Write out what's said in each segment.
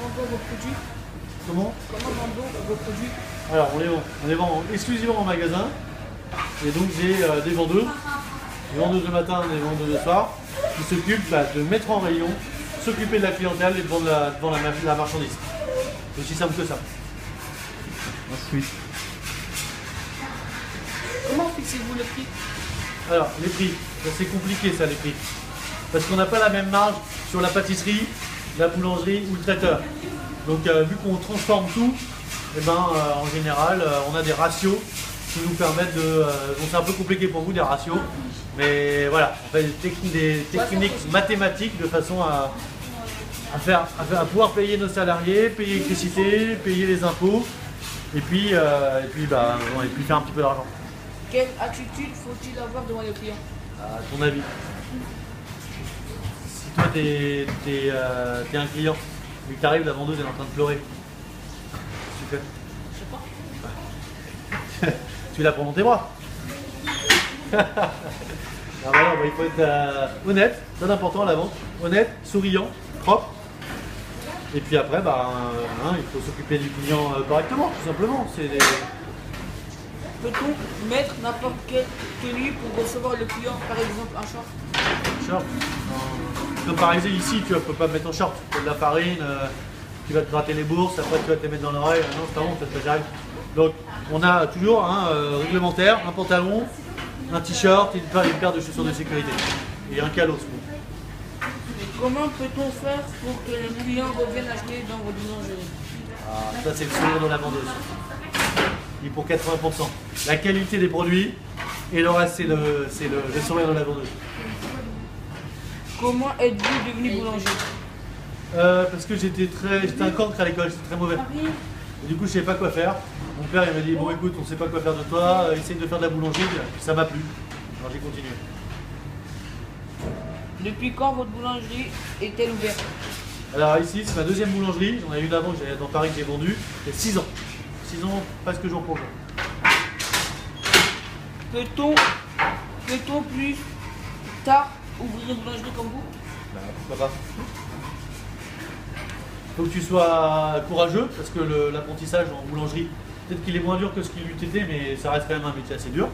vendez vos produits? Comment Vendez vos produits? Alors on les vend exclusivement en magasin. Et donc j'ai des vendeuses le matin, des vendeuses le soir, qui s'occupent de mettre en rayon, s'occuper de la clientèle et de vendre la marchandise. C'est aussi simple que ça. Ensuite. Comment fixez-vous le prix? Alors les prix, c'est compliqué ça les prix. Parce qu'on n'a pas la même marge sur la pâtisserie, la boulangerie ou le traiteur. Donc vu qu'on transforme tout, eh ben, en général on a des ratios qui nous permettent de... donc c'est un peu compliqué pour vous des ratios, mais voilà, on fait des techniques mathématiques de façon à pouvoir payer nos salariés, payer l'électricité, payer les impôts, et puis faire un petit peu d'argent. Quelle attitude faut-il avoir devant les clients? À ton avis? Si toi t'es un client, et que t'arrives, la vendeuse elle est en train de pleurer, qu'est-ce que tu fais? Je sais pas. Tu la prends dans tes bras. Alors voilà, il faut être honnête, c'est important à la vente, honnête, souriant, propre. Et puis après, il faut s'occuper du client correctement, tout simplement. Peut-on mettre n'importe quelle tenue pour recevoir le client, par exemple un short? Short. Comme par exemple ici, tu ne peux pas me mettre en short. Tu as de la farine, tu vas te gratter les bourses, après tu vas te les mettre dans l'oreille. Non, c'est pas bon, ça j'arrive. Donc on a toujours un réglementaire, un pantalon, un t-shirt et une paire de chaussures de sécurité. Et un calot. Comment peut-on faire pour que les clients reviennent acheter dans votre boulangerie? Ça c'est le sourire de la vendeuse. Il est pour 80%. La qualité des produits et le reste c'est le sourire de la vendeuse. Comment êtes-vous devenu boulanger? Parce que j'étais un cancre à l'école, j'étais très mauvais. Et du coup je ne savais pas quoi faire. Mon père il m'a dit bon écoute on ne sait pas quoi faire de toi, essaye de faire de la boulangerie, puis ça m'a plu. Alors j'ai continué. Depuis quand votre boulangerie est-elle ouverte? Alors ici c'est ma deuxième boulangerie, j'en ai une avant dans Paris que j'ai vendue, il y a 6 ans. 6 ans presque jour pour jour. Peut-on plus tard ouvrir une boulangerie comme vous? Pourquoi pas. Faut que tu sois courageux parce que l'apprentissage en boulangerie, peut-être qu'il est moins dur que ce qu'il eût été, mais ça reste quand même un métier assez dur,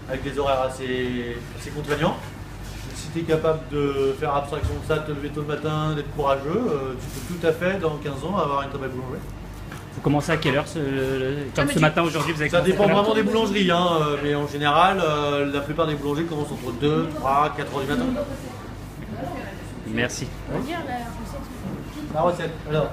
avec des horaires assez contraignants. Si tu es capable de faire abstraction de ça, de te lever tôt le matin, d'être courageux, tu peux tout à fait dans 15 ans avoir une très belle boulangerie. Vous commencez à quelle heure comme ce matin aujourd'hui vous avez Ça commencé dépend vraiment des boulangeries, mais en général, la plupart des boulangeries commencent entre 2, 3, 4 heures du matin. Merci. La recette. Alors,